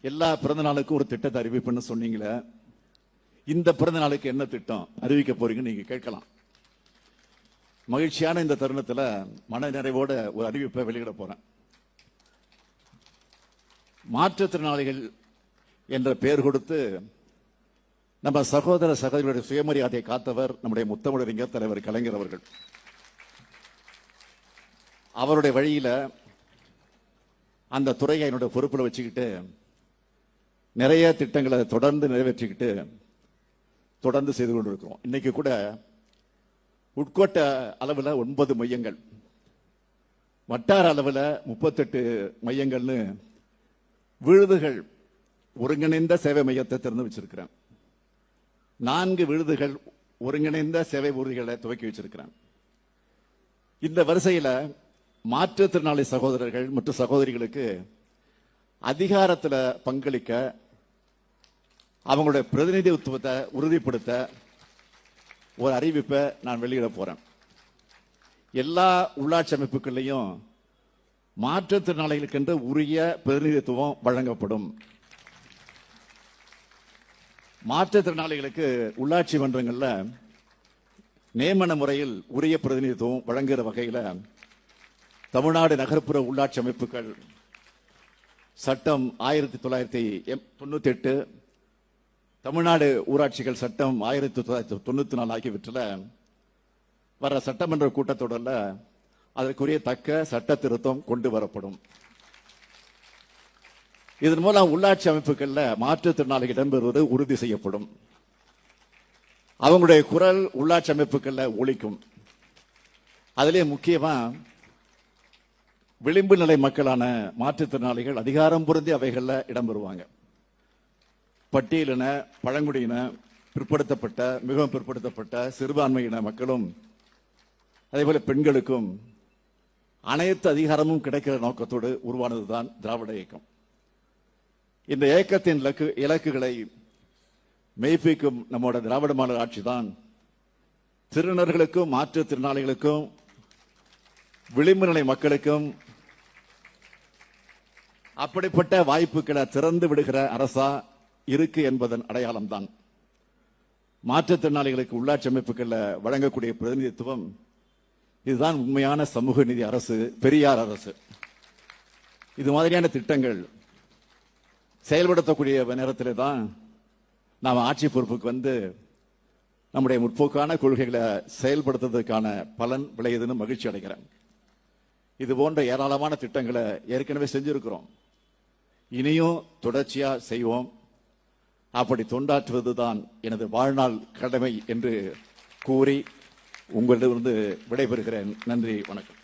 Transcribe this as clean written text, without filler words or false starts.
எல்லா பிறந்த நாளுக்கும் ஒரு திட்டத்தை அறிவிப்புன்னு சொன்னீங்களே, இந்த பிறந்த நாளுக்கு என்ன திட்டம் அறிவிக்க போறீங்கன்னு நீங்க கேட்கலாம். மகிழ்ச்சியான இந்த தருணத்துல மன நிறைவோட ஒரு அறிவிப்பை வெளியிட போறேன். மாற்றுத்திறனாளிகள் என்ற பெயர் கொடுத்து நம்ம சகோதர சகோதரிகளுடைய சுயமரியாதையை காத்தவர் நம்முடைய முத்தமிழறிஞர் தலைவர் கலைஞர் அவர்கள். அவருடைய வழியில அந்த துறையை என்னுடைய பொறுப்புல வச்சுக்கிட்டு நிறைய திட்டங்களை தொடர்ந்து நிறைவேற்றிக்கிட்டு தொடர்ந்து செய்து கொண்டிருக்கிறோம். இன்னைக்கு கூட உட்கோட்ட அளவில் 9 மையங்கள், வட்டார அளவில் 38 மையங்கள்னு விழுதுகள் ஒருங்கிணைந்த சேவை மையத்தை திறந்து வச்சிருக்கிறேன். 4 விழுதுகள் ஒருங்கிணைந்த சேவை ஊர்திகளை துவக்கி வச்சிருக்கிறேன். இந்த வரிசையில் மாற்றுத்திறனாளி சகோதரர்கள் மற்றும் சகோதரிகளுக்கு அதிகாரத்தில் பங்களிக்க, அவங்களுடைய பிரதிநிதித்துவத்தை உறுதிப்படுத்த ஒரு அறிவிப்பை நான் வெளியிட போறேன். எல்லா உள்ளாட்சி அமைப்புகளையும் மாற்றுத்திறனாளிகளுக்கு என்று உரிய பிரதிநிதித்துவம் வழங்கப்படும். மாற்றுத்திறனாளிகளுக்கு உள்ளாட்சி மன்றங்கள்ல நியமன முறையில் உரிய பிரதிநிதித்துவம் வழங்குகிற வகையில் தமிழ்நாடு நகர்ப்புற உள்ளாட்சி அமைப்புகள் சட்டம் 1998, தமிழ்நாடு ஊராட்சிகள் சட்டம் 1994 ஆகியவற்றில் வர சட்டமன்ற கூட்டத்தொடரில் அதற்குரிய தக்க சட்ட திருத்தம் கொண்டு வரப்படும். இதன் மூலம் உள்ளாட்சி அமைப்புகளில் மாற்றுத்திறனாளிகள் இடம்பெறுவது உறுதி செய்யப்படும். அவங்களுடைய குரல் உள்ளாட்சி அமைப்புகளில் ஒலிக்கும். அதிலே முக்கியமா விளிம்பு நிலை மக்களான மாற்றுத்திறனாளிகள் அதிகாரம் பொருந்தி அவைகளில் இடம்பெறுவாங்க. பட்டியலின, பழங்குடியின, பிற்படுத்தப்பட்ட, மிகவும் பிற்படுத்தப்பட்ட சிறுபான்மையின மக்களும் அதேபோல பெண்களுக்கும் அனைத்து அதிகாரமும் கிடைக்கிற நோக்கத்தோடு உருவானதுதான் திராவிட இயக்கம். இந்த இயக்கத்தின் இலக்குகளை மெய்ப்பிக்கும் நம்மோட திராவிட மாடல் ஆட்சி தான் திருநர்களுக்கும் மாற்றுத்திறனாளிகளுக்கும் விளிம்பு நிலை மக்களுக்கும் அப்படிப்பட்ட வாய்ப்புகளை திறந்து விடுகிற அரசா இருக்கு என்பதன் அடையாளம் தான். மாற்றுத்திறனாளிகளுக்கு உள்ளாட்சி அமைப்புகளில் வழங்கக்கூடிய பிரதிநிதித்துவம் இதுதான் உண்மையான சமூக நீதி அரசு, பெரியார் அரசு. இது மாதிரியான திட்டங்கள் செயல்படுத்தக்கூடிய நேரத்திலே தான் நாம் ஆட்சி பொறுப்புக்கு வந்து நம்முடைய முற்போக்கான கொள்கைகளை செயல்படுத்துவதற்கான பலன் விளையுதுன்னு மகிழ்ச்சி அடைகிறேன். இது போன்ற ஏராளமான திட்டங்களை ஏற்கனவே செஞ்சிருக்கிறோம், இனியும் தொடர்ச்சியா செய்வோம். அப்படி தொண்டாற்றுவதுதான் எனது வாழ்நாள் கடமை என்று கூறி உங்களிடமிருந்து விடைபெறுகிறேன். நன்றி, வணக்கம்.